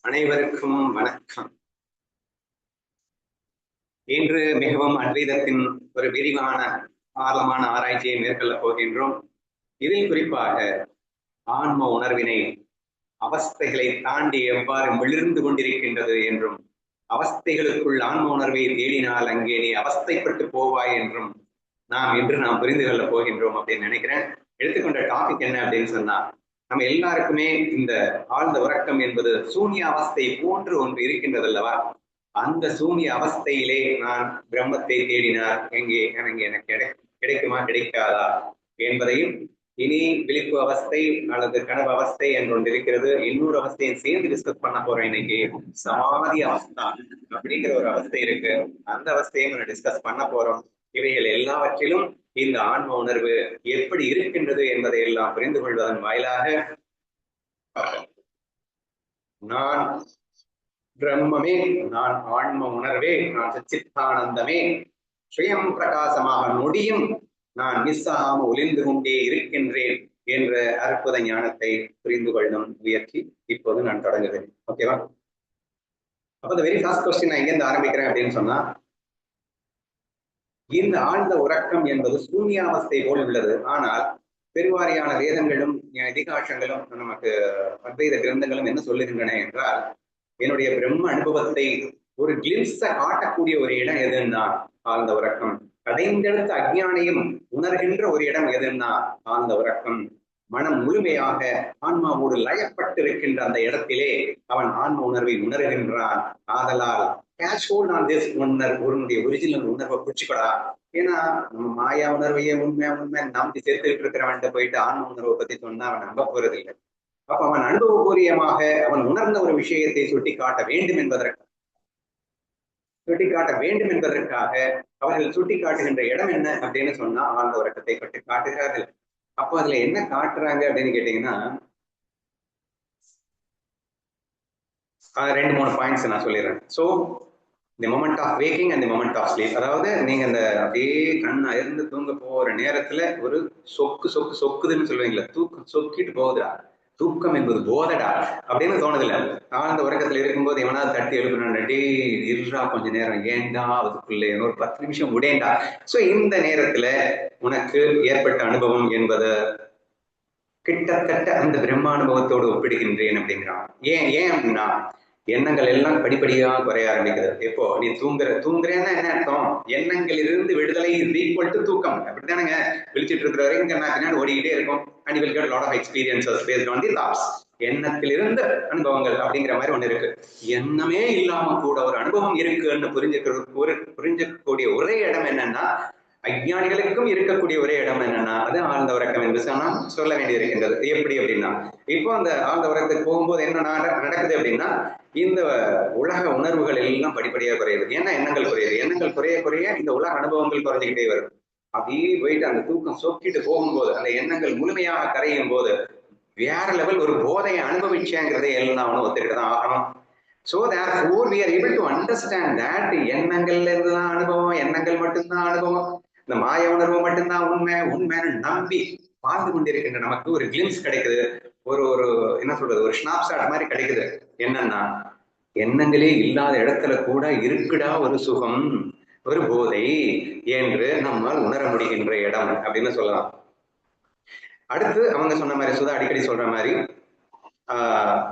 அனைவருக்கும் வணக்கம். இன்று மிகவும் அத்வைதத்தின் ஒரு விரிவான ஆழமான ஆராய்ச்சியை மேற்கொள்ளப் போகின்றோம். இதில் குறிப்பாக ஆன்ம உணர்வினை அவஸ்தைகளை தாண்டி எவ்வாறு மிளிர்ந்து கொண்டிருக்கின்றது என்றும், அவஸ்தைகளுக்குள் ஆன்ம உணர்வை தேடினால் அங்கே நீ அவஸ்தைப்பட்டு போவாய் என்றும் நாம் புரிந்து கொள்ளப் போகின்றோம் அப்படின்னு நினைக்கிறேன். எடுத்துக்கொண்ட டாபிக் என்ன அப்படின்னு சொன்னா, நம்ம எல்லாருக்குமே இந்த ஆழ்ந்த உறக்கம் என்பது சூன்ய அவஸ்தை போன்று ஒன்று இருக்கின்றது அல்லவா? அந்த சூன்ய அவஸ்தையிலே நான் பிரம்மத்தை தேடினார் எனக்கு கிடைக்குமா கிடைக்காதா என்பதையும், இனி விழிப்பு அவஸ்தை அல்லது கனவு அவஸ்தை என்று ஒன்று இருக்கிறது. இன்னொரு அவஸ்தையை சேர்ந்து டிஸ்கஸ் பண்ண போறோம். இன்னைக்கு சமாதி அவஸ்தா அப்படிங்கிற ஒரு அவஸ்தை இருக்கு. அந்த அவஸ்தையும் டிஸ்கஸ் பண்ண போறோம். இவைகள் எல்லாவற்றிலும் இந்த ஆன்ம உணர்வு எப்படி இருக்கின்றது என்பதை எல்லாம் புரிந்து கொள்வதன் வாயிலாக நான் பிரம்மமே, நான் ஆன்ம உணர்வே, நான் சச்சித்தானந்தமே, சுயம் பிரகாசமாக நொடியும் நான் மிஸ் ஆகாம ஒளிந்து கொண்டே இருக்கின்றேன் என்ற அற்புத ஞானத்தை புரிந்து கொள்ளும் முயற்சி இப்போது நான் தொடங்குகிறேன். ஓகேவா? அப்ப இந்த வெரி ஃபர்ஸ்ட் கொஸ்டின் நான் எங்கிருந்து ஆரம்பிக்கிறேன் அப்படின்னு சொன்னா, இந்த ஆழ்ந்த உறக்கம் என்பது சூன்யாவஸ்தை போல் உள்ளது. ஆனால் பெருவாரியான வேதங்களும் இதிகாசங்களும் நமக்கு அத்வைத கிரந்தங்களும் என்ன சொல்லுகின்றன என்றால், என்னுடைய பிரம்ம அனுபவத்தை ஒரு கிளிம்ஸ காட்டக்கூடிய ஒரு இடம் எதுன்னா ஆழ்ந்த உறக்கம். கடைந்தெடுத்த அஜ்ஞானையும் உணர்கின்ற ஒரு இடம் எதுன்னா ஆழ்ந்த உறக்கம். மனம் முழுமையாக ஆன்மாவோடு லயப்பட்டிருக்கின்ற அந்த இடத்திலே அவன் ஆன்ம உணர்வை உணர்கின்றான். ஆதலால் கேஷோல் நான் தேஸ் உணர் உன்னுடைய ஒரிஜினல் உணர்வை பிடிச்சுக்கடா. ஏன்னா நம்ம மாயா உணர்வையே உண்மை நம்பி சேர்த்துக்கிட்டு இருக்கிறவன்ட்ட போயிட்டு ஆன்ம உணர்வை பத்தி சொன்னா அவன் நம்ப போறது இல்லை. அப்ப அவன் அனுபவபூர்வமாக அவன் உணர்ந்த ஒரு விஷயத்தை சுட்டிக்காட்ட வேண்டும் என்பதற்காக அவர்கள் சுட்டிக்காட்டுகின்ற இடம் என்ன அப்படின்னு சொன்னா ஆழ்ந்த உறக்கத்தை பற்றி காட்டுகிறார்கள். அப்போ அதுல என்ன காட்டுறாங்க அப்படின்னு கேட்டீங்கன்னா, 2-3 பாயிண்ட்ஸ் நான் சொல்லிடுறேன். So the moment of waking and the moment of sleep. அதாவது நீங்க அந்த அப்படியே கண்ணை இருந்து தூங்க போற நேரத்துல ஒரு சொக்குதுன்னு சொல்லுவீங்களா, தூக்கம் சொக்கிட்டு போகுதா, தூக்கம் என்பது போதடா அப்படின்னு தோணுதில்ல. ஆழ்ந்த உறக்கத்துல இருக்கும்போது எவனாவது தட்டி எழுப்புனா, டே இருறா கொஞ்ச நேரம், ஏண்டா அதுக்குள்ளே ஒரு 10 நிமிஷம் உடேண்டா. சோ இந்த நேரத்துல உனக்கு ஏற்பட்ட அனுபவம் என்பது கிட்டத்தட்ட அந்த பிரம்மானுபவத்தோடு ஒப்பிடுகின்றேன் அப்படிங்கிறான். ஏன் அப்படின்னா, எண்ணங்கள் எல்லாம் படிப்படியா குறைய ஆரம்பிக்கிறது. எப்போ நீ தூங்குறேன்னா என்ன அர்த்தம்? எண்ணங்களிலிருந்து விடுதலை இஸ் ஈக்குவல் டு தூக்கம். அப்படித்தானுங்க. விழிச்சிட்டு இருக்கிற வரைக்கும் பின்னாடி ஓடிக்கிட்டே இருக்கும். And you will get a lot of experiences based on the thoughts. எண்ணத்திலிருந்து அனுபவங்கள் அப்படிங்கிற மாதிரி ஒண்ணு இருக்கு. எண்ணமே இல்லாம கூட ஒரு அனுபவம் இருக்குன்னு புரிஞ்சக்கூடிய ஒரே இடம் என்னன்னா, அஞ்ஞானிகளுக்கும் இருக்கக்கூடிய ஒரே இடம் என்னன்னா அது ஆழ்ந்த உறக்கம் என்று சொல்ல வேண்டியிருக்கின்றது. எப்படி அப்படின்னா, இப்போ அந்த ஆழ்ந்த உறக்கத்துக்கு போகும்போது என்ன நடக்குது அப்படின்னா, இந்த உலக உணர்வுகள் எல்லாம் படிப்படியா குறையுது. ஏன்னா எண்ணங்கள் குறையுது. எண்ணங்கள் குறைய இந்த உலக அனுபவங்கள் குறைஞ்சிக்கிட்டே வரும். அப்படியே போயிட்டு அந்த தூக்கம் சொக்கிட்டு போகும்போது, அந்த எண்ணங்கள் முழுமையாக கரையும் போது வேற லெவல் ஒரு போதையை அனுபவிச்சேங்கிறதை எல்லாம் அவனும் ஒத்துக்கிட்டு தான் ஆகணும். So therefore we are able to understand that எண்ணங்கள்ல இருந்துதான் அனுபவம், எண்ணங்கள் மட்டும்தான் அனுபவம், இந்த மாய உணர்வு மட்டும்தான் உண்மைன்னு நம்பி வாழ்ந்து கொண்டிருக்கின்ற நமக்கு ஒரு கிளிம்ஸ் கிடைக்குது. ஒரு என்ன சொல்றது, ஒரு ஸ்னாப்ஷாட் மாதிரி கிடைக்குது. என்னன்னா, எண்ணங்களே இல்லாத இடத்துல கூட இருக்குடா ஒரு சுகம், ஒரு போதை என்று நம்மால் உணர முடிகின்ற இடம் அப்படின்னு சொல்லலாம். அடுத்து அவங்க சொன்ன மாதிரி, சுதா அடிக்கடி சொல்ற மாதிரி,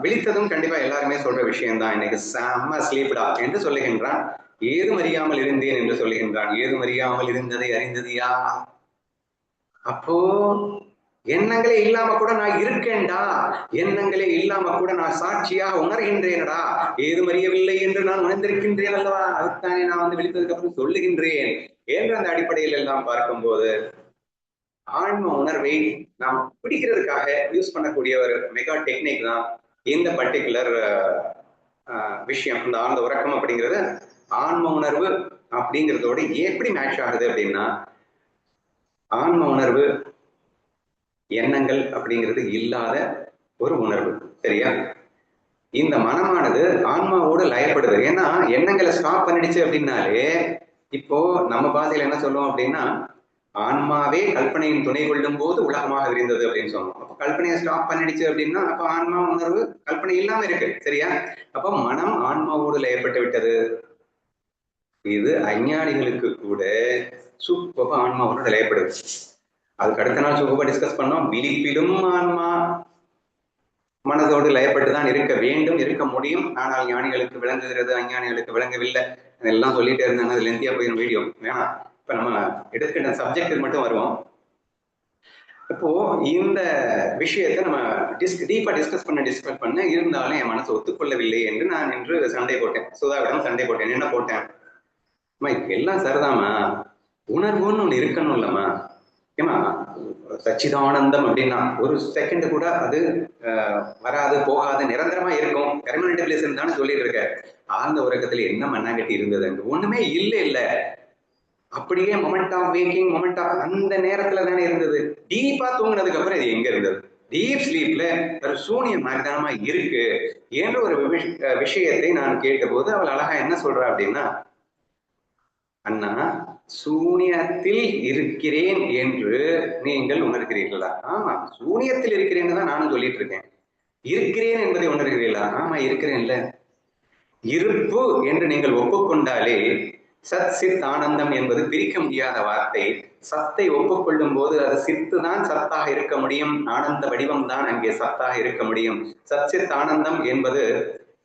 விழித்ததும் கண்டிப்பா எல்லாருமே சொல்ற விஷயம்தான், இன்னைக்கு செம்ம ஸ்லீப்டா என்று சொல்லுகின்றான். ஏதும் அறியாமல் இருந்தேன் என்று சொல்லுகின்றான். ஏதும் அறியாமல் இருந்ததை அறிந்தது யார்? அப்போ எண்ணங்களே இல்லாம கூட நான் இருக்கேன்டா, எண்ணங்களே இல்லாம கூட நான் சாட்சியாக உணர்கின்றேனடா, ஏதும் அறியவில்லை என்று நான் உணர்ந்திருக்கின்றேன் அல்லவா, அதுதானே நான் விழித்ததுக்கு அப்புறம் சொல்லுகின்றேன் என்று அந்த அடிப்படையில் எல்லாம் பார்க்கும்போது, ஆன்ம உணர்வை நாம் பிடிக்கிறதுக்காக யூஸ் பண்ணக்கூடிய ஒரு மெகா டெக்னிக் தான் இந்த பர்டிகுலர் விஷயம். இந்த ஆழ்ந்த உறக்கம் அப்படிங்கிறது ஆன்ம உணர்வு அப்படிங்கிறதோட எப்படி மேட்ச் ஆகுது அப்படின்னா, ஆன்ம உணர்வு எண்ணங்கள் அப்படிங்கிறது இல்லாத ஒரு உணர்வு. சரியா? இந்த மனமானது ஆன்மாவோடு லயப்படுது. ஏன்னா எண்ணங்களை ஸ்டாப் பண்ணிடுச்சு அப்படின்னாலே, இப்போ நம்ம பாதையில என்ன சொல்லுவோம் அப்படின்னா, ஆன்மாவே கல்பனையின் துணை கொள்ளும் போது உலகமாக விரிந்தது அப்படின்னு சொன்னோம். அப்ப கல்பனையை ஸ்டாப் பண்ணிடுச்சு அப்படின்னா அப்ப ஆன்மா உணர்வு கல்பனை இல்லாம இருக்கு, சரியா? அப்ப மனம் ஆன்மாவோடு லயப்பட்டு விட்டது. இது அஞ்ஞானிகளுக்கு கூட சூப்பா ஆன்மாவோட லயப்படுது. அதுக்கு அடுத்த நாள் சூப்பா டிஸ்கஸ் பண்ணோம். விழிப்பிலும் ஆன்மா மனதோடு லயப்பட்டுதான் இருக்க வேண்டும், இருக்க முடியும். ஆனால் ஞானிகளுக்கு விளங்குகிறது, அஞ்ஞானிகளுக்கு விளங்கவில்லை. அதெல்லாம் சொல்லிட்டே இருந்தாங்க. அது லெந்தியா போயிடும் வீடியோ, வேணாம். இப்ப நம்ம எடுக்கிற சப்ஜெக்ட் மட்டும் வருவோம். இப்போ இந்த விஷயத்தை நம்ம டீப்பா டிஸ்கஸ் பண்ண இருந்தாலும் என் மனசு ஒத்துக்கொள்ளவில்லை என்று நான் இன்று சண்டை போட்டேன். சுதாவிடம் சண்டை போட்டேன். என்ன போட்டேன்? எல்லாம் சரிதாமா, உணர்வுன்னு ஒண்ணு இருக்கணும் இல்லம்மா. ஏமா சச்சிதானந்தம் அப்படின்னா ஒரு செகண்ட் கூட அது வராது போகாது, நிரந்தரமா இருக்கும், பெர்மனன்ட் பிளேஸ் தானே சொல்லிட்டு இருக்க. ஆழ்ந்த உறக்கத்துல என்ன மண்ணாங்கட்டி இருந்தது? அங்க ஒண்ணுமே இல்ல. அப்படியே moment of waking, moment of அந்த நேரத்துல தானே இருந்தது. டீப்பா தூங்கினதுக்கு அப்புறம் இது எங்க இருந்தது? டீப் ஸ்லீப்ல ஒரு சூனியம் மைதானமா இருக்கு என்ற ஒரு விஷயத்தை நான் கேட்டபோது அவள் அழகா என்ன சொல்றா அப்படின்னா, அண்ணா சூனியத்தில் இருக்கிறேன் என்று நீங்கள் உணர்கிறீர்களா? ஆமா, சூனியத்தில் இருக்கிறேன்னு தான் நானும் சொல்லிட்டு இருக்கேன். இருக்கிறேன் என்பதை உணர்கிறீர்களா? ஆமா இருக்கிறேன்ல. இருப்பு என்று நீங்கள் ஒப்புக்கொண்டாலே சத் சித் ஆனந்தம் என்பது பிரிக்க முடியாத வார்த்தை. சத்தை ஒப்புக்கொள்ளும் போது அது சித்து தான் சத்தாக இருக்க முடியும், ஆனந்த வடிவம் தான் அங்கே சத்தாக இருக்க முடியும். சத் சித் ஆனந்தம் என்பது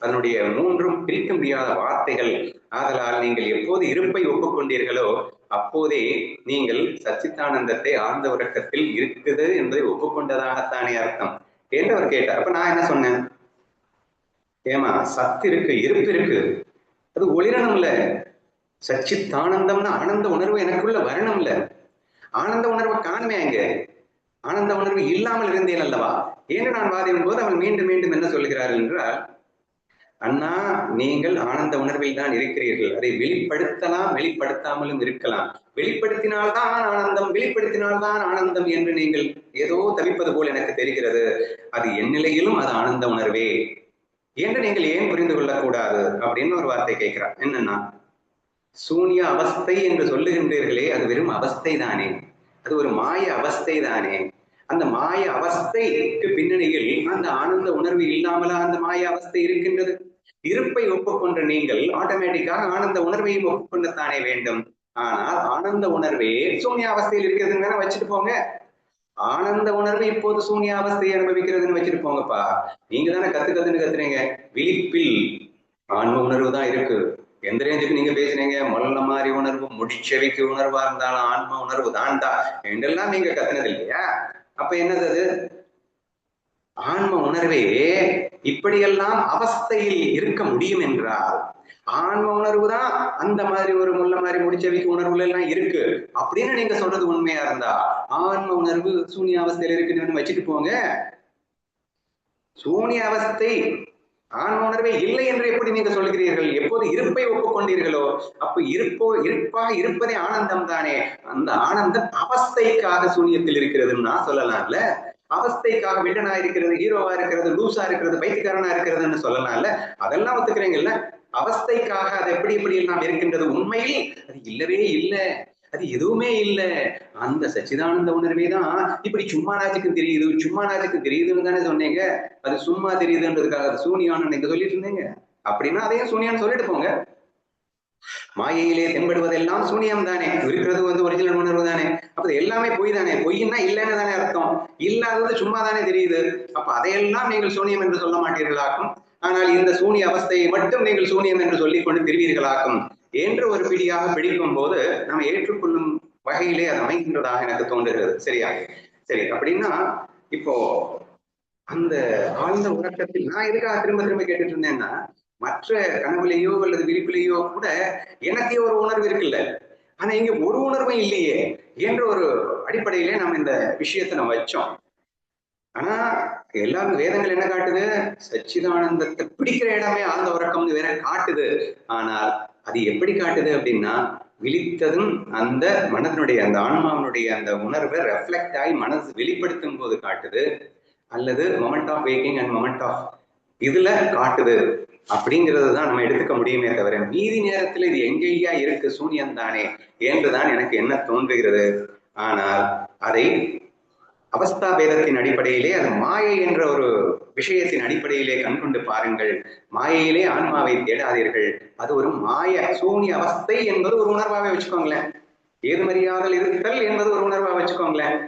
அதனுடைய மூன்றும் பிரிக்க முடியாத வார்த்தைகள். ஆதலால் நீங்கள் எப்போது இருப்பை ஒப்புக்கொண்டீர்களோ அப்போதே நீங்கள் சச்சித்தானந்தத்தை ஆழ்ந்த உறக்கத்தில் இருக்குது என்பதை ஒப்புக்கொண்டதாகத்தானே அர்த்தம் என்று அவர் கேட்டார். அப்ப நான் என்ன சொன்னேன்? ஏமா சத்து இருக்கு, இருப்பு இருக்கு, அது ஒளிரணும்ல. சச்சித்தானந்தம்னா ஆனந்த உணர்வு எனக்குள்ள வரணும்ல. ஆனந்த உணர்வு காணுமே அங்க. ஆனந்த உணர்வு இல்லாமல் இருந்தேன் அல்லவா என்று நான் வாதிடும் போது அவள் மீண்டும் மீண்டும் என்ன சொல்கிறார்கள் என்றால், அண்ணா நீங்கள் ஆனந்த உணர்வில் தான் இருக்கிறீர்கள், அதை வெளிப்படுத்தலாம், வெளிப்படுத்தாமலும் இருக்கலாம். வெளிப்படுத்தினால்தான் ஆனந்தம், வெளிப்படுத்தினால்தான் ஆனந்தம் என்று நீங்கள் ஏதோ தவிப்பது போல் எனக்கு தெரிகிறது. அது என் நிலையிலும் அது ஆனந்த உணர்வே என்று நீங்கள் ஏன் புரிந்து கொள்ளக்கூடாது அப்படின்னு ஒரு வார்த்தை கேட்கிறார். என்னன்னா, சூன்ய அவஸ்தை என்று சொல்லுகின்றீர்களே, அது வெறும் அவஸ்தை தானே, அது ஒரு மாய அவஸ்தை தானே. அந்த மாய அவஸ்தைக்கு பின்னணியில் அந்த ஆனந்த உணர்வு இல்லாமலா அந்த மாய அவஸ்தை இருக்கின்றது? இருப்பை ஒப்புக்கொண்ட நீங்கள் ஆட்டோமேட்டிக்காக ஆனந்த உணர்வையும் ஒப்புக்கொள்ளத்தானே வேண்டும். ஆனால் ஆனந்த உணர்வே சூன்ய அவஸ்தையில் இருக்கிறதுன்னு வேணா வச்சுட்டு போங்க. ஆனந்த உணர்வு இப்போது சூன்ய அவஸ்தையை அனுபவிக்கிறதுன்னு வச்சுட்டு போங்கப்பா. நீங்க தானே கத்துறீங்க. விழிப்பில் ஆன்ம உணர்வு தான் இருக்கு. எந்த ரேஞ்சுக்கு நீங்க பேசுறீங்க? மொல்ல மாதிரி உணர்வு, முடிச்சவைக்கு உணர்வா இருந்தாலும் ஆன்ம உணர்வு தாண்டா என்றெல்லாம் நீங்க கத்துனது இல்லையா? அப்ப என்னது அது? ஆன்ம உணர்வே இப்படியெல்லாம் அவஸ்தையில் இருக்க முடியும் என்றால் ஆன்ம உணர்வு தான் அந்த மாதிரி ஒரு முள்ள மாதிரி முடிச்சவைக்கு உணர்வுல எல்லாம் இருக்கு அப்படின்னு நீங்க சொல்றது உண்மையா இருந்தா, ஆன்ம உணர்வு சூன்ய அவஸ்தையில இருக்குன்னு வச்சுட்டு போங்க. சூன்ய அவஸ்தை ஆன்ம உணர்வே இல்லை என்று எப்படி நீங்க சொல்கிறீர்கள்? எப்போது இருப்பை ஒப்புக்கொண்டீர்களோ அப்ப இருப்பாக இருப்பதே ஆனந்தம் தானே. அந்த ஆனந்தம் அவஸ்தைக்காக சூன்யத்தில் இருக்கிறதுன்னு சொல்லலாம்ல. அவஸ்தைக்காக வில்லனா இருக்கிறது, ஹீரோவா இருக்கிறது, லூசா இருக்கிறது, பைத்தியக்காரனா இருக்கிறதுன்னு சொல்லலாம்ல. அதெல்லாம் ஒத்துக்கிறீங்கல்ல. அவஸ்தைக்காக அது எப்படி எல்லாம் இருக்கின்றது? உண்மையில் அது இல்லவே இல்லை, அது எதுவுமே இல்லை. அந்த சச்சிதானந்த உணர்வே தான் இப்படி சும்மா நாச்சுக்கு தெரியுதுன்னு தானே சொன்னீங்க. அது சும்மா தெரியுதுன்றதுக்காக அது சூனியான்னு நீங்க சொல்லிட்டு இருந்தீங்க. அப்படின்னா அதையும் சூனியான்னு சொல்லிட்டு போங்க. மாயையிலே தென்படுவதெல்லாம் சூனியம் தானே, இருக்கிறது ஒரிஜினல் உணர்வு தானே. அப்ப எல்லாமே பொய் தானே. பொய்னா இல்லைன்னு தானே அர்த்தம். இல்லாதது சும்மா தானே தெரியுது. அப்ப அதையெல்லாம் நீங்கள் சூனியம் என்று சொல்ல மாட்டீர்களாக்கும். ஆனால் இந்த சூனிய அவஸ்தையை மட்டும் நீங்கள் சூனியம் என்று சொல்லிக் கொண்டு திருவீர்களாக்கும் என்று ஒரு பிடியாக பிடிக்கும் போது நம்ம ஏற்றுக்கொள்ளும் வகையிலே அது அமைகின்றதாக எனக்கு தோன்றுகிறது. சரியா? சரி, அப்படின்னா இப்போ அந்த ஆழ்ந்த உறக்கத்தில் நான் எதுக்காக திரும்ப கேட்டுட்டு இருந்தேன்னா, மற்ற கனவுலையோ அல்லது விழிப்பிலேயோ கூட எனக்கு ஒரு உணர்வு இருக்குல்ல, ஆனா இங்க ஒரு உணர்வும் இல்லையே என்ற ஒரு அடிப்படையிலே நம்ம இந்த விஷயத்தை நம்ம வச்சோம். ஆனா எல்லாரும் வேதங்கள் என்ன காட்டுது? சச்சிதானந்தத்தை பிடிக்கிற இடமே ஆழ்ந்த உறக்கம்னு வேற காட்டுது. ஆனால் அது எப்படி காட்டுது அப்படின்னா, விழித்ததும் அந்த மனதனுடைய அந்த ஆன்மாவினுடைய அந்த உணர்வை ரெஃப்ளெக்ட் ஆகி மனசு வெளிப்படுத்தும் போது காட்டுது, அல்லது moment of waking and moment of இதுல காட்டுது அப்படிங்கிறது தான் நம்ம எடுத்துக்க முடியுமே தவிர, மீதி நேரத்துல இது எங்கேயா இருக்கு, சூனியம் தானே என்றுதான் எனக்கு என்ன தோன்றுகிறது. ஆனால் அதை அவஸ்தா பேதத்தின் அடிப்படையிலே, அது மாயை என்ற ஒரு விஷயத்தின் அடிப்படையிலே கண்கொண்டு பாருங்கள். மாயையிலே ஆன்மாவை தேடாதீர்கள். அது ஒரு மாய சூனிய அவஸ்தை என்பது ஒரு உணர்வாக வச்சுக்கோங்களேன். ஏதுமறியாதல் இருத்தல் என்பது ஒரு உணர்வாக வச்சுக்கோங்களேன்.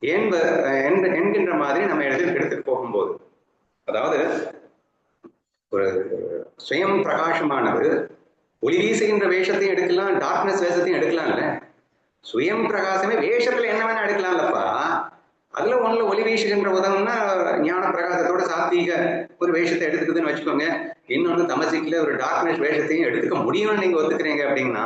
என்கின்ற மாதிரி நம்ம எடுத்துட்டு போகும்போது, அதாவது ஒரு சுயம் பிரகாசமானது ஒளி வீசுகின்ற வேஷத்தையும் எடுக்கலாம், டார்க்னஸ் வேஷத்தையும் எடுக்கலாம்ல. சுயம் பிரகாசமே வேஷத்துல என்ன வேணா எடுக்கலாம்லப்பா. அதுல ஒண்ணுல ஒளி வீசுகின்ற உதவுன்னா ஞான பிரகாசத்தோட சாத்வீக ஒரு வேஷத்தை எடுத்துக்குதுன்னு வச்சுக்கோங்க. இன்னொன்னு தமசிக்கல ஒரு டார்க்னஸ் வேஷத்தையும் எடுத்துக்க முடியும்னு நீங்க ஒத்துக்கிறீங்க அப்படின்னா,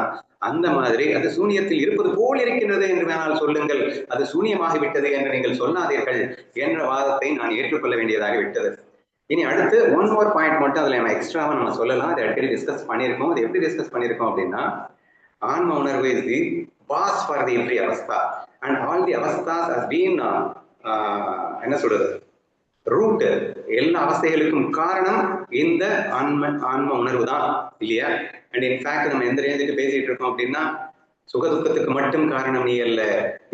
அந்த மாதிரி அது சூனியத்தில் இருப்பது போல் இருக்கின்றது என்று வேணால் சொல்லுங்கள். அது சூனியமாகிவிட்டது என்று நீங்கள் சொல்லாதீர்கள் என்ற வாதத்தை நான் ஏற்றுக்கொள்ள வேண்டியதாக விட்டது. இனி அடுத்து ஒன் மோர் பாயிண்ட் மட்டும் அதுல நம்ம எக்ஸ்ட்ராவா நம்ம சொல்லலாம். அதை அடிக்கடி டிஸ்கஸ் பண்ணியிருக்கோம். அது எப்படி டிஸ்கஸ் பண்ணியிருக்கோம் அப்படின்னா, ஆன்ம உணர்வு is the base for the every avastha and all the avasthas has been என்ன சொல்றது ரூட். எல்லா அவஸ்தைகளுக்கும் காரணம் இந்த ஆன்ம உணர்வு தான் இல்லையா? அண்ட் இன்ஃபேக்ட் நம்ம எந்த ரேஞ்சுக்கு பேசிட்டு இருக்கோம் அப்படின்னா, சுகதுக்கத்துக்கு மட்டும் காரணம் நீ அல்ல,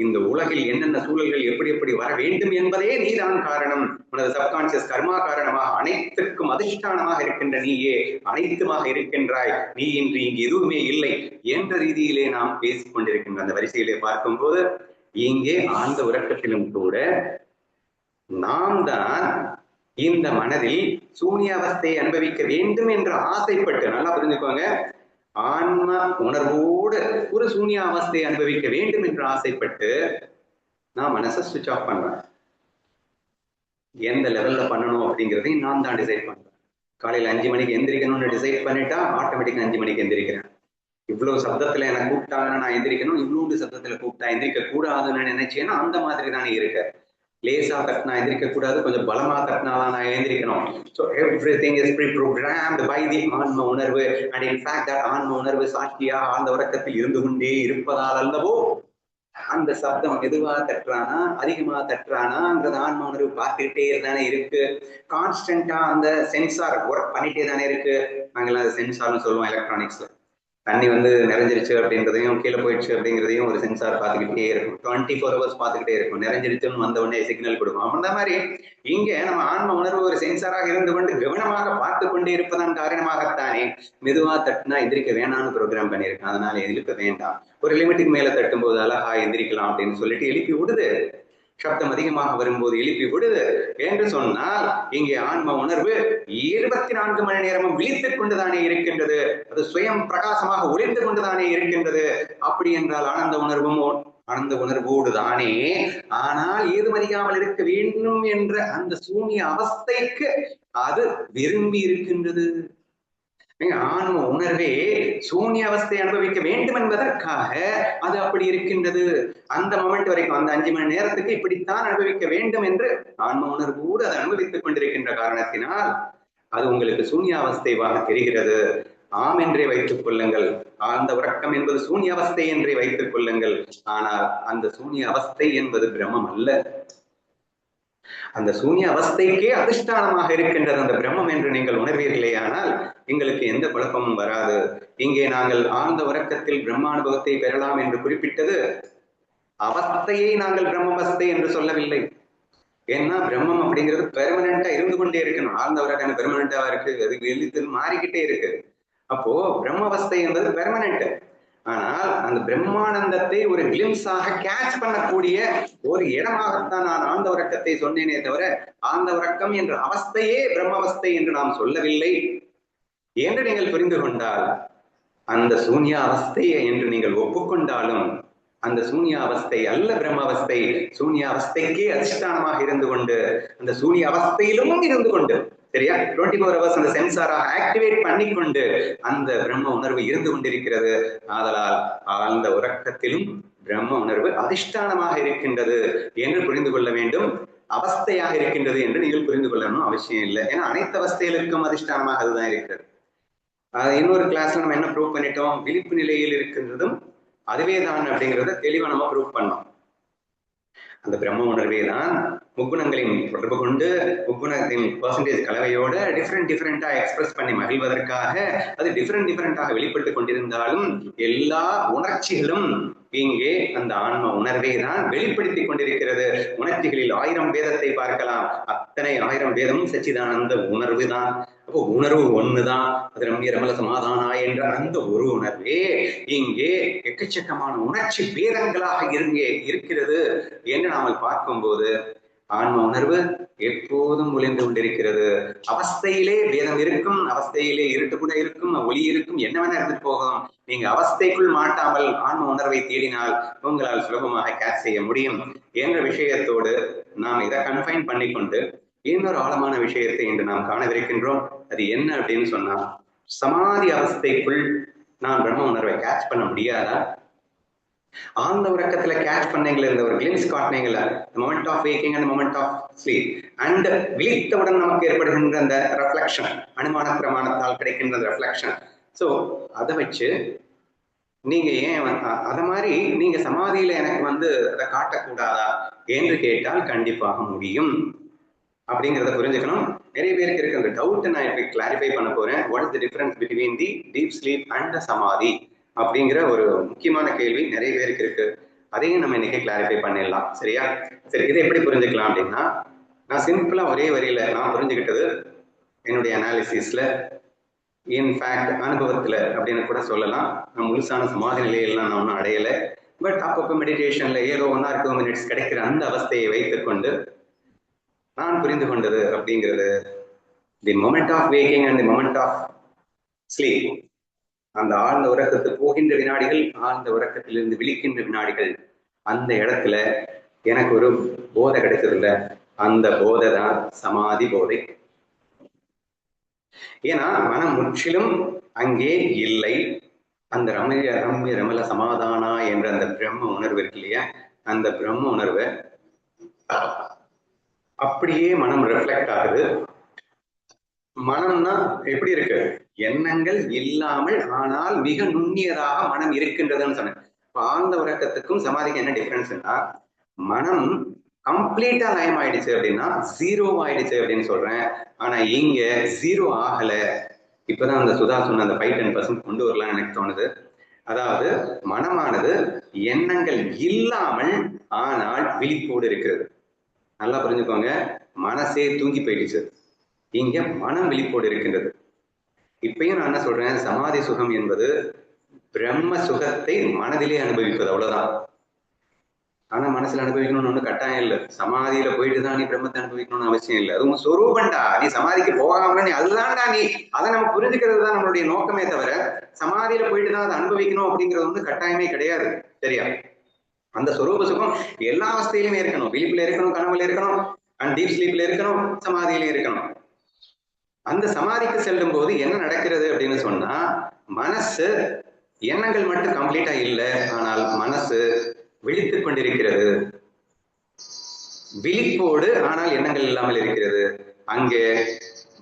இந்த உலகில் என்னென்ன சூழல்கள் எப்படி எப்படி வர வேண்டும் என்பதே நீதான் காரணம். உனது சப்கான்சியஸ் கர்மா காரணமாக அனைத்துக்கும் அதிஷ்டானமாக இருக்கின்ற நீயே அனைத்துமாக இருக்கின்றாய். நீ இன்றி இங்கு எதுவுமே இல்லை என்ற ரீதியிலே நாம் பேசிக் கொண்டிருக்கின்ற அந்த வரிசையிலே பார்க்கும்போது, இங்கே ஆழ்ந்த உறக்கத்திலும் கூட நாம் தான் இந்த மனதில் சூனிய அவஸ்தையை அனுபவிக்க வேண்டும் என்று ஆசைப்பட்டு, நல்லா புரிஞ்சுக்கோங்க, ஆன்ம உணர்வோடு ஒரு சூனிய அவஸ்தையை அனுபவிக்க வேண்டும் என்று ஆசைப்பட்டு நான் மனசை சுவிட்ச் ஆஃப் பண்றேன். எந்த லெவல்ல பண்ணணும் அப்படிங்கிறதையும் நான் தான் டிசைட் பண்றேன். காலையில 5 மணிக்கு எந்திரிக்கணும்னு டிசைட் பண்ணிட்டா ஆட்டோமேட்டிக்கா 5 மணிக்கு எந்திரிக்கிறேன். இவ்வளவு சப்தத்துல எனக்கு கூப்பிட்டாங்கன்னா நான் எந்திரிக்கணும், இவ்வளவு சப்தத்துல கூப்பிட்டா எந்திரிக்க கூடாதுன்னு நினைச்சேன்னா அந்த மாதிரி தானே இருக்கு. லேசா தட்டினா எந்திரிக்க கூடாது, கொஞ்சம் பலமா தட்டினாதான் நான் எழுந்திரிக்கணும். So everything is pre-programmed by the ஆன்ம உணர்வு. And in fact that ஆன்ம உணர்வு சாட்சியா ஆழ்ந்த உறக்கத்தில் இருந்து கொண்டே இருப்பதால் அல்லவோ அந்த சப்தம் மெதுவா தட்டுறானா அதிகமா தட்டுறானாங்கிறது ஆன்ம உணர்வு பார்த்துக்கிட்டே தானே இருக்கு. கான்ஸ்டன்டா அந்த சென்சார் ஒர்க் பண்ணிட்டே தானே இருக்கு. நாங்கெல்லாம் அது சென்சார்னு சொல்லுவோம் எலக்ட்ரானிக்ஸ்ல. தண்ணி நிறைஞ்சிருச்சு அப்படின்றதையும் கீழே போயிடுச்சு அப்படிங்கிறதையும் ஒரு சென்சார் பார்த்துக்கிட்டே இருக்கும். 24 hours பார்த்துக்கிட்டே இருக்கும். நிறைஞ்சிருச்சுன்னு வந்த உடனே சிக்னல் கொடுக்கும். அந்த மாதிரி இங்க நம்ம ஆன்ம உணர்வு ஒரு சென்சாராக இருந்து கொண்டு கவனமாக பார்த்து கொண்டே இருப்பதன் காரணமாகத்தானே மெதுவா தட்டுனா எந்திரிக்க வேணாம்னு ப்ரோக்ராம் பண்ணியிருக்கேன். அதனால எழுப்ப வேண்டாம், ஒரு லிமிட்டுக்கு மேல தட்டும் போது அழகா எந்திரிக்கலாம் அப்படின்னு சொல்லிட்டு எழுப்பி விடுது. சப்தம் அதிகமாக வரும்போது எழுப்பி விடுது என்று சொன்னால் இங்கே ஆன்ம உணர்வு 24 மணி நேரமும் விழித்துக் கொண்டுதானே இருக்கின்றது. அது சுயம் பிரகாசமாக ஒளிந்து கொண்டுதானே இருக்கின்றது. அப்படி என்றால் ஆனந்த உணர்வோடு தானே, ஆனால் ஏதுமறியாமல் இருக்க வேண்டும் என்ற அந்த சூனிய அவஸ்தைக்கு அது விரும்பி இருக்கின்றது. ஆன்ம உணர்வே சூனிய அவஸ்தை அனுபவிக்க வேண்டும் என்பதற்காக அது அப்படி இருக்கின்றது. அந்த மொமெண்ட் வரைக்கும், அந்த 5 மணி நேரத்துக்கு இப்படித்தான் அனுபவிக்க வேண்டும் என்று ஆன்ம உணர்வோடு அதை அனுபவித்துக் கொண்டிருக்கின்ற காரணத்தினால் அது உங்களுக்கு சூனிய அவஸ்தைவாக தெரிகிறது. ஆம் என்றே வைத்துக் கொள்ளுங்கள். ஆழ்ந்த உறக்கம் என்பது சூனிய அவஸ்தை என்றே வைத்துக் கொள்ளுங்கள். ஆனால் அந்த சூனிய அவஸ்தை என்பது பிரம்மம் அல்ல. அந்த சூன்ய அவஸ்தைக்கே அதிஷ்டானமாக இருக்கின்றது அந்த பிரம்மம் என்று நீங்கள் உணர்வீர்களே, ஆனால் எங்களுக்கு எந்த குழப்பமும் வராது. இங்கே நாங்கள் ஆழ்ந்த உறக்கத்தில் பிரம்மானுபவத்தை பெறலாம் என்று குறிப்பிட்டது அவஸ்தையை நாங்கள் பிரம்மவஸ்தை என்று சொல்லவில்லை. ஏன்னா பிரம்மம் அப்படிங்கிறது பெர்மனண்டா இருந்து கொண்டே இருக்கணும். ஆழ்ந்த உறக்கம் பெர்மனண்டா இருக்கு, அது எழுத்தில் மாறிக்கிட்டே இருக்கு. அப்போ பிரம்மவஸ்தை என்பது பெர்மனண்ட். ஆனால் அந்த பிரம்மானந்தத்தை ஒரு கிளிம்ஸாக கேட்ச் பண்ணக்கூடிய ஒரு இடமாகத்தான் நான் ஆழ்ந்த உறக்கத்தை சொன்னேனே தவிர ஆழ்ந்த உறக்கம் என்ற அவஸ்தையே பிரம்மவஸ்தை என்று நாம் சொல்லவில்லை என்று நீங்கள் புரிந்து கொண்டால், அந்த சூன்ய அவஸ்தை என்று நீங்கள் ஒப்புக்கொண்டாலும் அந்த சூன்ய அவஸ்தை அல்ல பிரம்மவஸ்தை. சூன்ய அவஸ்தைக்கே அதிஷ்டானமாக இருந்து கொண்டு அந்த சூன்ய அவஸ்தையிலும் இருந்து கொண்டு, சரியா, 24 hours அந்த சென்சாராக ஆக்டிவேட் பண்ணிக்கொண்டு அந்த பிரம்ம உணர்வு இருந்து கொண்டிருக்கிறது. ஆதலால் ஆழ்ந்த உறக்கத்திலும் பிரம்ம உணர்வு அதிஷ்டானமாக இருக்கின்றது என்று புரிந்து கொள்ள வேண்டும். அவஸ்தையாக இருக்கின்றது என்று நீங்கள் புரிந்து கொள்ளணும் அவசியம் இல்லை. ஏன்னா அனைத்து அவஸ்தைகளுக்கும் அதிஷ்டானமாக அதுதான் இருக்கிறது. இன்னொரு கிளாஸ்ல நம்ம என்ன ப்ரூவ் பண்ணிட்டோம்? விழிப்பு நிலையில் இருக்கின்றதும் அதுவே தான் அப்படிங்கிறத தெளிவா நம்ம ப்ரூவ் பண்ணோம். அந்த பிரம்ம உணர்வே தான் முக்குணங்களின் தொடர்பு கொண்டு முக்குணத்தின் பெர்சன்டேஜ் கலவையோட டிஃப்ரெண்டா எக்ஸ்பிரஸ் பண்ணி மகிழ்வதற்காக அது டிஃப்ரெண்டாக வெளிப்பட்டு கொண்டிருந்தாலும் எல்லா உணர்ச்சிகளும் இங்கே அந்த ஆன்ம உணர்வே தான் வெளிப்படுத்தி கொண்டிருக்கிறது. உணர்ச்சிகளில் 1000 வேதத்தை பார்க்கலாம், அத்தனை 1000 வேதமும் சச்சிதானந்த உணர்வு தான். அப்போ உணர்வு ஒண்ணுதான், அது ரம்ய ரமல சமாதானா என்ற அந்த ஒரு உணர்வே இங்கே எக்கச்சக்கமான உணர்ச்சி வேதங்களாக இருக்கிறது என்று நாமல் பார்க்கும்போது ஆன்ம உணர்வு எப்போதும் ஒளிந்து கொண்டிருக்கிறது. அவஸ்தையிலே வேதம் இருக்கும், அவஸ்தையிலே இருட்டு கூட இருக்கும், ஒளி இருக்கும், என்ன வேணா இருந்துட்டு போகும். நீங்க அவஸ்தைக்குள் மாட்டாமல் ஆன்ம உணர்வை தேடினால் உங்களால் சுலபமாக கேட்ச் செய்ய முடியும் என்ற விஷயத்தோடு நாம் இதை கன்ஃபைன் பண்ணிக்கொண்டு இன்னொரு ஆழமான விஷயத்தை இன்று நாம் காணவிருக்கின்றோம். அது என்ன அப்படின்னு சொன்னா, சமாதி அவஸ்தைக்குள் நான் பிரம்ம உணர்வை கேட்ச் பண்ண முடியாதா? ஆழ்ந்த உறக்கத்துல கேட்ச் பண்ணீங்களா, இந்த ஒரு கிளிம்ஸ் காட்டினீங்களா, moment of waking and moment of sleep and விழித்தவுடன் நமக்கு ஏற்படுகின்ற அந்த ரெஃப்ளெக்ஷன், அனுமான பிரமாணத்தால் கிடைக்கின்ற ரெஃப்ளெக்ஷன். ஸோ அதை வச்சு நீங்க ஏன் அத மாதிரி நீங்க சமாதியில எனக்கு அதை காட்டக்கூடாதா என்று கேட்டால் கண்டிப்பாக முடியும். அப்படிங்கிறத புரிஞ்சுக்கணும். நிறைய பேருக்கு இருக்க அந்த டவுட் நான் இப்ப கிளாரிஃபை பண்ண போறேன். What is the difference between the deep sleep and சமாதி அப்படிங்கிற ஒரு முக்கியமான கேள்வி நிறைய பேருக்கு இருக்கு. அதையும் நம்ம இன்னைக்கு கிளாரிஃபை பண்ணிடலாம். சரியா? சரி, இதை எப்படி புரிஞ்சுக்கலாம் அப்படின்னா, நான் சிம்பிளா ஒரே வரியில நான் புரிஞ்சுக்கிட்டது என்னுடைய அனாலிசிஸ்ல, இன்ஃபேக்ட் அனுபவத்துல அப்படின்னு கூட சொல்லலாம். நான் முழுசான சமாதி நிலையெல்லாம் நான் ஒன்றும் அடையலை. பட் அப்பப்போ மெடிடேஷன்ல ஏதோ 1 or 2 minutes கிடைக்கிற அந்த அவஸ்தையை வைத்துக்கொண்டு நான் புரிந்து கொண்டது அப்படிங்கிறது, the moment of waking and the moment of sleep, அந்த ஆழ்ந்த உறக்கத்துக்கு போகின்ற வினாடிகள், ஆழ்ந்த உறக்கத்திலிருந்து விழிக்கின்ற வினாடிகள், அந்த இடத்துல எனக்கு ஒரு போதை கிடைச்சதில்ல. அந்த போதை தான் சமாதி போதை. ஏன்னா மனம் முற்றிலும் அங்கே இல்லை. அந்த ரம்ய ரமல சமாதானா என்ற அந்த பிரம்ம உணர்வு இருக்கு இல்லையா, அந்த பிரம்ம உணர்வை அப்படியே மனம் ரிஃப்ளெக்ட் ஆகுது. மனம்னா எப்படி இருக்கு? எண்ணங்கள் இல்லாமல் ஆனால் மிக நுண்ணியதாக மனம் இருக்கின்றதுன்னு சொன்னேன். ஆழ்ந்த உறக்கத்துக்கும் சமாதிக்கும் என்ன டிஃபரன்ஸ்னா, மனம் கம்ப்ளீட்டா லயம் ஆயிடுச்சு அப்படின்னா 0 ஆயிடுச்சு அப்படின்னு சொல்றேன். ஆனா இங்க 0 ஆகல. இப்பதான் அந்த சுதா சொன்ன அந்த 5-10% கொண்டு வரலாம்னு எனக்கு தோணுது. அதாவது மனமானது எண்ணங்கள் இல்லாமல் ஆனால் விழிப்போடு இருக்கிறது. நல்லா புரிஞ்சுக்கோங்க, மனசே தூங்கி போயிடுச்சு, இங்க மனம் விழிப்போடு இருக்கின்றது. இப்பயும் நான் என்ன சொல்றேன், சமாதி சுகம் என்பது பிரம்ம சுகத்தை மனதிலே அனுபவிப்பது, அவ்வளவுதான். ஆனா மனசுல அனுபவிக்கணும்னு ஒண்ணு கட்டாயம் இல்லை. சமாதியில போயிட்டு தான் நீ பிரம்மத்தை அனுபவிக்கணும்னு அவசியம் இல்லை. அது உங்க சொரூபண்டா. நீ சமாதிக்கு போகாம நீ அதுதான்டா நீ. அதை நம்ம புரிஞ்சுக்கிறது தான் நம்மளுடைய நோக்கமே தவிர சமாதியில போயிட்டு தான் அதை அனுபவிக்கணும் அப்படிங்கிறது வந்து கட்டாயமே கிடையாது. சரியா? அந்த சொரூப சுகம் எல்லா அவஸ்தையிலுமே இருக்கணும். விழிப்புல இருக்கணும், கனவுல இருக்கணும், அண்ட் டீப் ஸ்லீப்ல இருக்கணும், சமாதியில இருக்கணும். அந்த சமாதிக்கு செல்லும் போது என்ன நடக்கிறது அப்படின்னு சொன்னா, மனசு எண்ணங்கள் மட்டும் கம்ப்ளீட்டா இல்லை, ஆனால் மனசு விழித்துக் கொண்டிருக்கிறது. விழிப்போடு ஆனால் எண்ணங்கள் இல்லாமல் இருக்கிறது. அங்கே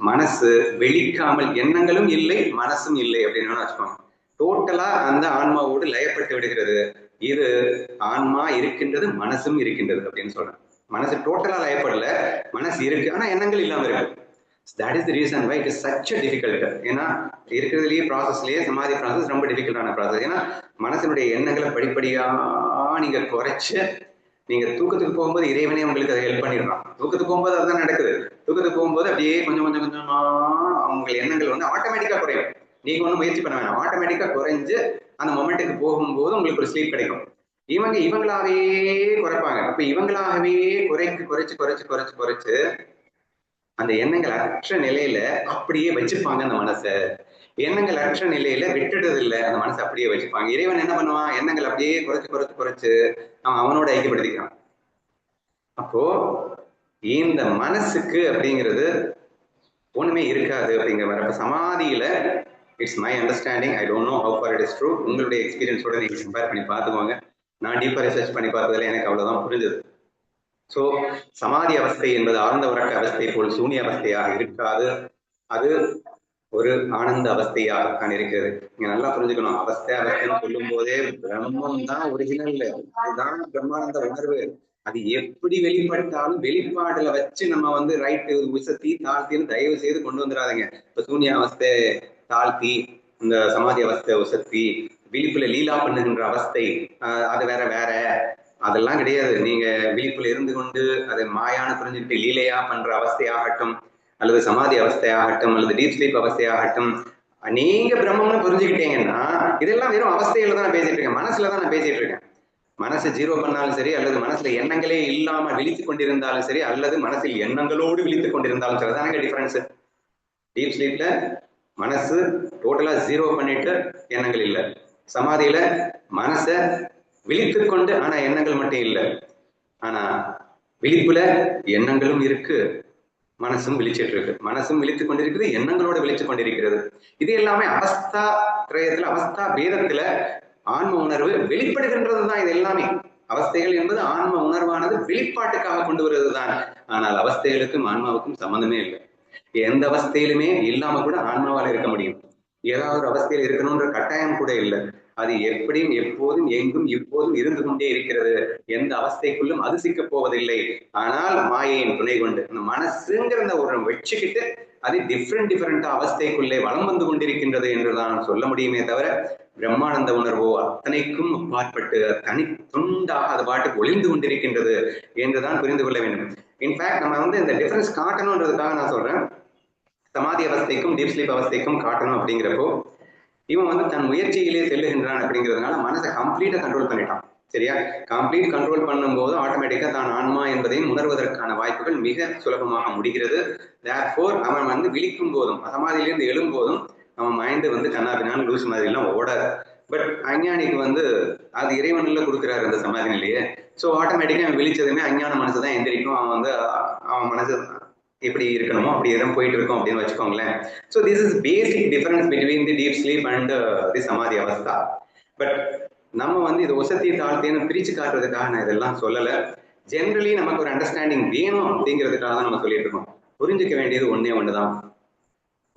மனசு வெளிக்காமல், எண்ணங்களும் இல்லை மனசும் இல்லை அப்படின்னு வச்சுக்கோங்க. டோட்டலா அந்த ஆன்மாவோடு லயப்பட்டு விடுகிறது. இது ஆன்மா இருக்கின்றது, மனசும் இருக்கின்றது அப்படின்னு சொல்றேன். மனசு டோட்டலா லயப்படல, மனசு இருக்கு, ஆனா எண்ணங்கள் இல்லாம இருக்கு. That is the reason why it is such a difficult. ஏன்னா இருக்கிறதுலயே ப்ராசஸ்லயே சமாதி ப்ராசஸ் ரொம்ப டிஃபிகல்ட்டான ப்ராசஸ். ஏன்னா மனசனுடைய எண்ணங்களை படிப்படியா நீங்க குறைச்சு, நீங்க தூக்கத்துக்கு போகும்போது இறைவனே உங்களுக்கு அதை ஹெல்ப் பண்ணிடுறான். தூக்கத்துக்கு போகும்போது அதுதான் நடக்குது. தூக்கத்துக்கு போகும்போது அப்படியே கொஞ்சம் கொஞ்சம் கொஞ்சமா அவங்க எண்ணங்கள் வந்து ஆட்டோமேட்டிக்கா குறையும். நீங்க ஒன்றும் முயற்சி பண்ண வேணாம், ஆட்டோமேட்டிக்கா குறைஞ்சு அந்த மொமெண்ட்டுக்கு போகும்போது உங்களுக்கு ஒரு ஸ்லீப் கிடைக்கும். இவங்களாவே குறைப்பாங்க. அப்ப இவங்களாகவே குறைச்சு அந்த எண்ணங்கள் அற்ற நிலையில அப்படியே வச்சுப்பாங்க அந்த மனசை. எண்ணங்கள் அற்ற நிலையில விட்டுடுறது இல்லை, அந்த மனசை அப்படியே வச்சுப்பாங்க. இறைவன் என்ன பண்ணுவான், எண்ணங்கள் அப்படியே குறைச்சு அவன் அவனோட ஐக்கியப்படுத்திக்கிறான். அப்போ இந்த மனசுக்கு அப்படிங்கிறது ஒண்ணுமே இருக்காது அப்படிங்கிற மாதிரி. அப்ப சமாதியில it's my understanding, I don't know how far it is true. உங்களுடைய எக்ஸ்பீரியன்ஸோட நீங்க கம்பேர் பண்ணி பார்த்துக்கோங்க. நான் டீப்பா ரிசர்ச் பண்ணி பார்த்ததுல எனக்கு அவ்வளவுதான் புரிஞ்சது. சோ சமாதி அவஸ்தை என்பது ஆழ்ந்த உறக்க அவஸ்தை போல் சூனிய அவஸ்தையாக இருக்காது. அது ஒரு ஆனந்த அவஸ்தையாக தான் இருக்கிறது. நீங்க நல்லா புரிஞ்சுக்கணும். அவஸ்தைன்னு சொல்லும் போதே பிரம்மம் தான் ஒரிஜினல், அதுதான் பிரம்மானந்த உணர்வு. அது எப்படி வெளிப்பட்டாலும் வெளிப்பாடுல வச்சு நம்ம வந்து ரைட்டு உசத்தி தாழ்த்தின்னு தயவு செய்து கொண்டு வந்துடாதீங்க. இப்ப சூன்ய அவஸ்தை தாழ்த்தி, இந்த சமாதி அவஸ்தை உசத்தி, விழிப்புல லீலா பண்ணுகின்ற அவஸ்தை, அது வேற வேற, அதெல்லாம் கிடையாது. நீங்க விழிப்புல இருந்து கொண்டு அதை மாயான புரிஞ்சுக்கிட்டு லீலையா பண்ற அவஸ்தையாகட்டும், அல்லது சமாதி அவஸ்தையாகட்டும், அல்லது டீப் ஸ்லீப் அவஸ்தையாகட்டும், நீங்க பிரம்மம்னு புரிஞ்சுக்கிட்டீங்கன்னா இதெல்லாம் வெறும் அவஸ்தையில தான் நான் பேசிட்டு இருக்கேன், மனசுல தான் நான் பேசிட்டு இருக்கேன். மனசை ஜீரோ பண்ணாலும் சரி, அல்லது மனசுல எண்ணங்களே இல்லாம விழித்துக் கொண்டிருந்தாலும் சரி, அல்லது மனசில் எண்ணங்களோடு விழித்துக் கொண்டிருந்தாலும் சரி, அதானங்க டிஃபரன்ஸ். டீப் ஸ்லீப்ல மனசு டோட்டலா ஜீரோ பண்ணிட்டு எண்ணங்கள் இல்லை. சமாதியில மனசை விழித்துக் கொண்டு ஆனா எண்ணங்கள் மட்டும் இல்லை. ஆனா விழிப்புல எண்ணங்களும் இருக்கு, மனசும் விழிச்சிட்டு இருக்கு. மனசும் விழித்துக் கொண்டிருக்கிறது, எண்ணங்களோட விழித்துக் கொண்டிருக்கிறது. இது எல்லாமே அவஸ்தா திரயத்துல, அவஸ்தா பேதத்துல ஆன்ம உணர்வு வெளிப்படுகின்றது தான். இது எல்லாமே அவஸ்தைகள் என்பது ஆன்ம உணர்வானது வெளிப்பாட்டுக்காக கொண்டு வருவது தான். ஆனால் அவஸ்தைகளுக்கும் ஆன்மாவுக்கும் சம்பந்தமே இல்லை. எந்த அவஸ்தையிலுமே இல்லாம கூட ஆன்மாவால் இருக்க முடியும். ஏதாவது ஒரு அவஸ்தையில் இருக்கணும்ன்ற கட்டாயம் கூட இல்லை. அது எப்படியும் எப்போதும் எங்கும் இப்போதும் இருந்து கொண்டே இருக்கிறது. எந்த அவஸ்தைக்குள்ளும் அது சிக்கப் போவதில்லை. ஆனால் மாயையின் துணை கொண்டு இந்த மனசுங்கிற ஒரு வச்சுக்கிட்டு அது டிஃப்ரெண்டா அவஸ்தைக்குள்ளே வளம் வந்து கொண்டிருக்கின்றது என்றுதான் சொல்ல முடியுமே தவிர, பிரம்மானந்த உணர்வோ அத்தனைக்கும் அப்பாற்பட்டு தனி துண்டாக அது பாட்டுக்கு ஒளிந்து கொண்டிருக்கின்றது என்றுதான் புரிந்து கொள்ள வேண்டும். இன்ஃபேக்ட் நம்ம வந்து இந்த டிஃபரன்ஸ் காட்டணுன்றதுக்காக நான் சொல்றேன். சமாதி அவஸ்தைக்கும் டீப் ஸ்லீப் அவஸ்தைக்கும் காட்டணும் அப்படிங்கிறப்போ, இவன் வந்து தன் முயற்சியிலே செல்லுகின்றான் அப்படிங்கிறதுனால மனசை கம்ப்ளீட்டா கண்ட்ரோல் பண்ணிட்டான். சரியா? கம்ப்ளீட் கண்ட்ரோல் பண்ணும்போது ஆட்டோமேட்டிக்கா தான் ஆன்மா என்பதையும் உணர்வதற்கான வாய்ப்புகள் மிக சுலபமாக முடிகிறது. தேர்ஃபோர் அவன் வந்து விழிக்கும் போதும், சமாதியிலிருந்து எழும் போதும் அவன் மைண்டு வந்து கண்ணாபின்னான்னு லூஸ் மாதிரி எல்லாம் ஓடாது. பட் அஞ்ஞானிக்கு வந்து அது இறைவனில கொடுக்குறாரு அந்த சமாதி நிலையே. ஸோ ஆட்டோமேட்டிக்கா அவன் விழிச்சதுமே அஞ்ஞான மனசு தான் எந்திரிக்கும். அவன் வந்து அவன் மனசு எப்படி இருக்கணுமோ அப்படி எதுவும் போயிட்டு இருக்கும் அப்படின்னு வச்சுக்கோங்களேன். So this is basic difference between the deep sleep and the சமாதி அவஸ்தா. பட் நம்ம வந்து இது ஒசத்தி தாழ்த்தின்னு பிரிச்சு காட்டுறதுக்காக நான் இதெல்லாம் சொல்லலை. ஜென்ரலி நமக்கு ஒரு அண்டர்ஸ்டாண்டிங் வேணும் அப்படிங்கிறதுக்காக தான் நம்ம சொல்லிட்டு இருக்கோம். புரிஞ்சுக்க வேண்டியது ஒன்னே ஒண்ணுதான்.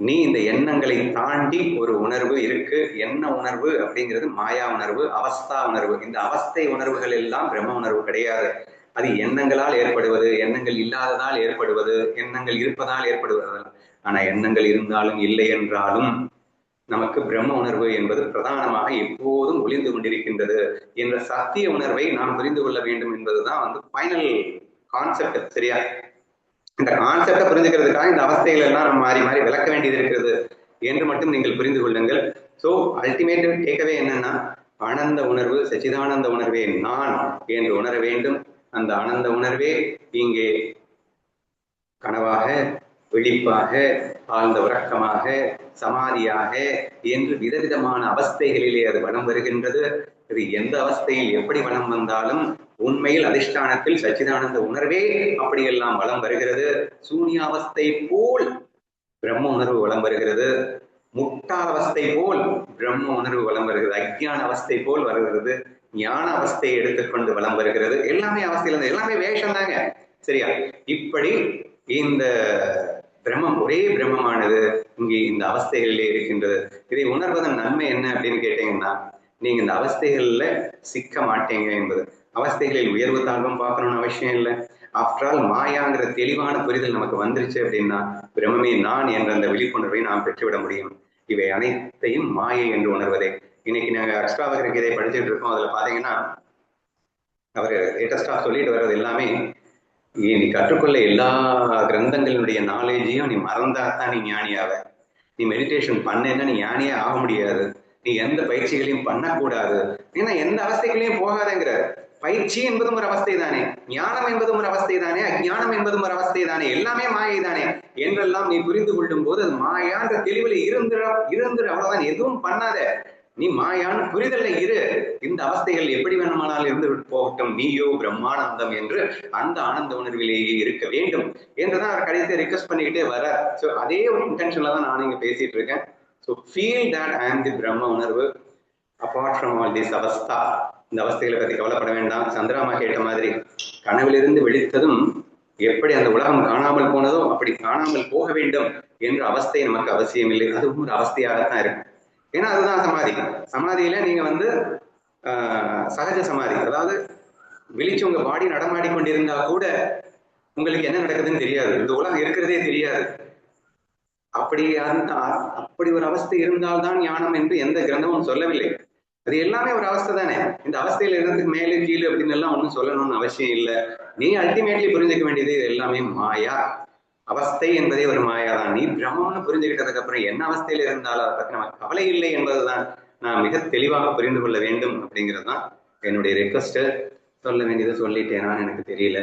நீ இந்த எண்ணங்களை தாண்டி ஒரு உணர்வு இருக்கு. என்ன உணர்வு அப்படிங்கிறது மாயா உணர்வு, அவஸ்தா உணர்வு. இந்த அவஸ்தை உணர்வுகள் எல்லாம் பிரம்ம உணர்வு கிடையாது. அது எண்ணங்களால் ஏற்படுவது, எண்ணங்கள் இல்லாததால் ஏற்படுவது, எண்ணங்கள் இருப்பதால் ஏற்படுவது. ஆனா எண்ணங்கள் இருந்தாலும் இல்லை என்றாலும் நமக்கு பிரம்ம உணர்வு என்பது பிரதானமாக எப்போதும் ஒளிந்து கொண்டிருக்கின்றது என்ற சத்திய உணர்வை நாம் புரிந்து கொள்ள வேண்டும் என்பதுதான் வந்து ஃபைனல் கான்செப்ட். சரியா? இந்த கான்செப்டை புரிஞ்சுக்கிறதுக்காக இந்த அவஸ்தைகள் எல்லாம் நம்ம மாறி மாறி விளக்க வேண்டியது இருக்கிறது என்று மட்டும் நீங்கள் புரிந்து கொள்ளுங்கள். ஸோ அல்டிமேட் டேக்அவே என்னன்னா, ஆனந்த உணர்வு, சச்சிதானந்த உணர்வே நான் என்று உணர வேண்டும். அந்த ஆனந்த உணர்வே இங்கே கனவாக, விழிப்பாக, ஆழ்ந்த உறக்கமாக, சமாதியாக என்று விதவிதமான அவஸ்தைகளிலே அது வலம் வருகின்றது. இது எந்த அவஸ்தையில் எப்படி வலம் வந்தாலும் உண்மையில் அதிஷ்டானத்தில் சச்சிதானந்த உணர்வே அப்படியெல்லாம் வலம் வருகிறது. சூன்யாவஸ்தை போல் பிரம்ம உணர்வு வலம் வருகிறது. முட்டாள் அவஸ்தை போல் பிரம்ம உணர்வு வலம் வருகிறது. அஜ்ஞான அவஸ்தை போல் வருகிறது. ஞான அவஸ்தையை எடுத்துக்கொண்டு வலம் வருகிறது. எல்லாமே அவஸ்தையில எல்லாமே வேஷம் தாங்க. சரியா? இப்படி இந்த பிரம்மம் ஒரே பிரம்மமானது இங்கே இந்த அவஸ்தைகளிலே இருக்கின்றது. இதை உணர்வதன் நன்மை என்ன அப்படின்னு கேட்டீங்கன்னா, நீங்க இந்த அவஸ்தைகள்ல சிக்க மாட்டீங்க என்பது. அவஸ்தைகளில் உயர்வு தாழ்வும் பார்க்கணும்னு அவசியம் இல்லை. ஆஃப்டர் ஆல் மாயாங்கிற தெளிவான புரிதல் நமக்கு வந்துருச்சு அப்படின்னா பிரம்மே நான் என்ற அந்த விழிப்புணர்வை நாம் பெற்றுவிட முடியும். இவை அனைத்தையும் மாயை என்று உணர்வதே. இன்னைக்கு நாங்க அஷ்டாவகர கீதை படிச்சுட்டு இருக்கோம். அதுல பாத்தீங்கன்னா அவர் லேட்டஸ்டா சொல்லிட்டு வர்றது எல்லாமே, நீ கற்றுக்கொள்ள எல்லா கிரந்தங்களினுடைய நாலேஜையும் நீ மறந்தாதான் நீ ஞானியாவ. நீ மெடிடேஷன் பண்ணேன்னா நீ ஞானியே ஆக முடியாது. நீ எந்த பயிற்சிகளையும் பண்ணக்கூடாது. ஏன்னா எந்த அவஸ்தைகளையும் போகாதங்கிற. பயிற்சி என்பதும் ஒரு அவஸ்தை தானே, ஞானம் என்பதும் ஒரு அவஸ்தை தானே, அஜ்ஞானம் என்பதும் ஒரு அவஸ்தை தானே, எல்லாமே மாயை தானே என்றெல்லாம் நீ புரிந்து கொள்ளும் போது அது மாயான்ற தெளிவில் இருந்துட அவ்வளவுதான். எதுவும் பண்ணாத, நீ மாயான் புரிதல்ல இரு. இந்த அவஸ்தைகள் எப்படி வேணுமானால் இருந்து போகட்டும், நீயோ பிரம்மானந்தம் என்று அந்த ஆனந்த உணர்விலேயே இருக்க வேண்டும் என்றுதான் அவர் கடைசியை ரிக்வெஸ்ட் பண்ணிக்கிட்டே வர. ஸோ அதே ஒரு இன்டென்ஷன்ல தான் நான் இங்க பேசிட்டு இருக்கேன். ஸோ ஃபீல் தட் ஐ ஆம் தி பிரம்ம உணர்வு அப்பார்ட் ஃப்ரம் ஆல் திஸ் அவஸ்தா. இந்த அவஸ்தைகளை பத்தி கவலைப்பட வேண்டாம். சந்திராமா கேட்ட மாதிரி கனவிலிருந்து விழித்ததும் எப்படி அந்த உலகம் காணாமல் போனதோ அப்படி காணாமல் போக வேண்டும் என்ற அவஸ்தை நமக்கு அவசியம் இல்லை. அதுவும் ஒரு அவஸ்தையாகத்தான் இருக்கும். ஏன்னா அதுதான் சமாதி. சமாதியில நீங்க வந்து சகஜ சமாதி, அதாவது விழிச்சு உங்க பாடி நடமாடி கொண்டிருந்தா கூட உங்களுக்கு என்ன நடக்குதுன்னு தெரியாது, இந்த உலகம் இருக்கிறதே தெரியாது. அப்படி ஒரு அவஸ்தை இருந்தால்தான் ஞானம் என்று எந்த கிரந்தமும் சொல்லவில்லை. அது எல்லாமே ஒரு அவஸ்தை தானே. இந்த அவஸ்தையில இருந்ததுக்கு மேலே கீழே அப்படின்னு எல்லாம் ஒன்றும் சொல்லணும்னு அவசியம் இல்லை. நீ அல்டிமேட்லி புரிஞ்சுக்க வேண்டியது இது எல்லாமே மாயா. அவஸ்தை என்பதே ஒரு மாயா தான். நீ பிரம்மம்னு புரிஞ்சுக்கிட்டதுக்கு அப்புறம் என்ன அவஸ்தையில இருந்தாலும் அதை பத்தி நமக்கு கவலை இல்லை என்பதுதான் நான் மிக தெளிவாக புரிந்து கொள்ள வேண்டும் அப்படிங்கிறது தான் என்னுடைய ரெக்வஸ்ட். சொல்ல வேண்டியதை சொல்லிட்டேனான்னு எனக்கு தெரியல.